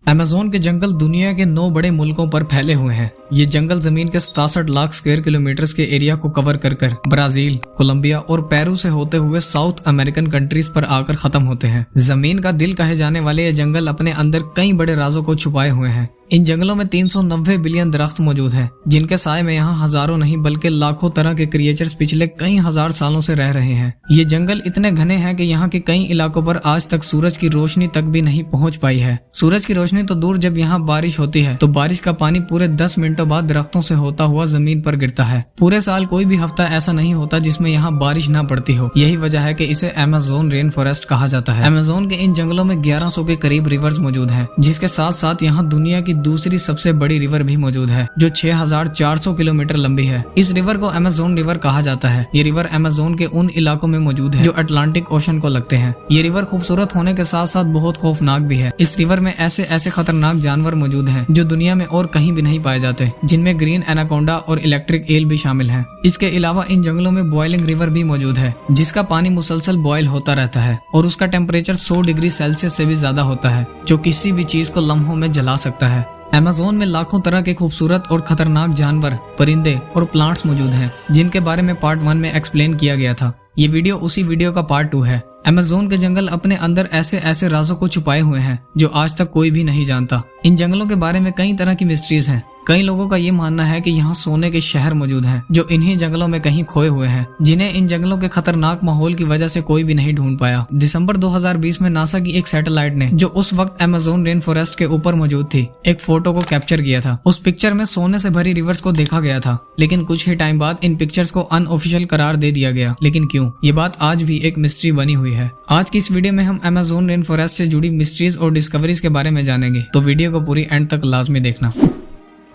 Amazon के जंगल दुनिया के 9 बड़े मुल्कों पर फैले हुए हैं। ये जंगल जमीन के 67 लाख स्क्वायर किलोमीटर के एरिया को कवर कर ब्राजील, कोलंबिया और पेरू से होते हुए साउथ अमेरिकन कंट्रीज पर आकर खत्म होते हैं। जमीन का दिल कहे जाने वाले ये जंगल अपने अंदर कई बड़े राजों को छुपाए हुए हैं। इन जंगलों में 390 बिलियन दरख्त मौजूद हैं, जिनके साए में यहाँ हजारों नहीं बल्कि लाखों तरह के क्रिएचर्स पिछले कई हजार सालों से रह रहे हैं। ये जंगल इतने घने हैं कि यहाँ के कई इलाकों पर आज तक सूरज की रोशनी तक भी नहीं पहुँच पाई है। सूरज की रोशनी तो दूर, जब यहाँ बारिश होती है तो बारिश का पानी पूरे 10 मिनटों बाद दरख्तों से होता हुआ जमीन पर गिरता है। पूरे साल कोई भी हफ्ता ऐसा नहीं होता जिसमें यहाँ बारिश ना पड़ती हो। यही वजह है कि इसे अमेज़न रेन फॉरेस्ट कहा जाता है। अमेज़न के इन जंगलों में 1100 के करीब रिवर्स मौजूद हैं, जिसके साथ साथ यहाँ दुनिया की दूसरी सबसे बड़ी रिवर भी मौजूद है, जो 6400 किलोमीटर लंबी है। इस रिवर को अमेज़न रिवर कहा जाता है। ये रिवर अमेज़न के उन इलाकों में मौजूद है जो अटलांटिक ओशन को लगते हैं। ये रिवर खूबसूरत होने के साथ साथ बहुत खौफनाक भी है। इस रिवर में ऐसे खतरनाक जानवर मौजूद हैं जो दुनिया में और कहीं भी नहीं पाए जाते, जिनमें ग्रीन एनाकोंडा और इलेक्ट्रिक ईल भी शामिल हैं। इसके अलावा इन जंगलों में बॉइलिंग रिवर भी मौजूद है, जिसका पानी मुसलसल बॉयल होता रहता है और उसका टेम्परेचर 100 डिग्री सेल्सियस से भी ज्यादा होता है, जो किसी भी चीज को लम्हों में जला सकता है। अमेज़न में लाखों तरह के खूबसूरत और खतरनाक जानवर, परिंदे और प्लांट्स मौजूद हैं, जिनके बारे में पार्ट 1 में एक्सप्लेन किया गया था। ये वीडियो उसी वीडियो का पार्ट 2 है। अमेज़न के जंगल अपने अंदर ऐसे राजों को छुपाए हुए हैं जो आज तक कोई भी नहीं जानता। इन जंगलों के बारे में कई तरह की मिस्ट्रीज हैं। कई लोगों का ये मानना है कि यहाँ सोने के शहर मौजूद हैं, जो इन्हीं जंगलों में कहीं खोए हुए हैं, जिन्हें इन जंगलों के खतरनाक माहौल की वजह से कोई भी नहीं ढूंढ पाया। दिसंबर 2020 में नासा की एक सैटेलाइट ने, जो उस वक्त अमेज़न रेन फॉरेस्ट के ऊपर मौजूद थी, एक फोटो को कैप्चर किया था। उस पिक्चर में सोने से भरी रिवर्स को देखा गया था, लेकिन कुछ ही टाइम बाद इन पिक्चर्स को अनऑफिशियल करार दे दिया गया। लेकिन क्यों? ये बात आज भी एक मिस्ट्री बनी हुई है। आज की इस वीडियो में हम अमेज़न रेन फॉरेस्ट से जुड़ी मिस्ट्रीज और डिस्कवरीज के बारे में जानेंगे, तो वीडियो को पूरी एंड तक लाजमी देखना।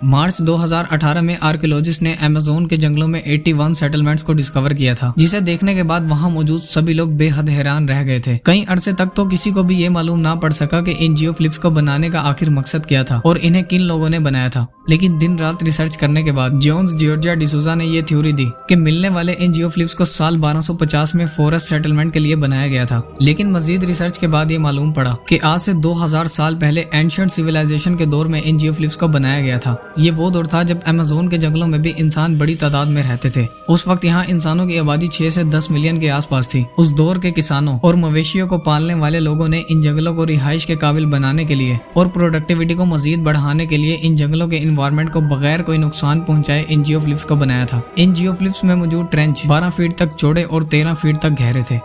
मार्च 2018 में आर्कियोलॉजिस्ट ने अमेज़न के जंगलों में 81 सेटलमेंट्स को डिस्कवर किया था, जिसे देखने के बाद वहां मौजूद सभी लोग बेहद हैरान रह गए थे। कई अरसे तक तो किसी को भी ये मालूम ना पड़ सका कि इन जियोफ्लिप्स को बनाने का आखिर मकसद क्या था और इन्हें किन लोगों ने बनाया था। लेकिन दिन रात रिसर्च करने के बाद जोन्स जॉर्जिया डिसूजा ने यह थ्योरी दी कि मिलने वाले इन जियोफ्लिप्स को साल 1250 में फॉरेस्ट सेटलमेंट के लिए बनाया गया था। लेकिन मजीद रिसर्च के बाद ये मालूम पड़ा कि आज से 2000 साल पहले एंशिएंट सिविलाइजेशन के दौर में इन जियोफ्लिप्स को बनाया गया था। ये वो दौर था जब अमेज़न के जंगलों में भी इंसान बड़ी तादाद में रहते थे। उस वक्त यहाँ इंसानों की आबादी 6 से 10 मिलियन के आसपास थी। उस दौर के किसानों और मवेशियों को पालने वाले लोगों ने इन जंगलों को रिहाइश के काबिल बनाने के लिए और प्रोडक्टिविटी को मजीद बढ़ाने के लिए इन जंगलों के इन्वायरमेंट को बगैर कोई नुकसान पहुंचाए इन जियोफ्लिप्स को बनाया था। इन जियोफ्लिप्स में मौजूद ट्रेंच 12 फीट तक चौड़े और 13 फीट तक गहरे थे।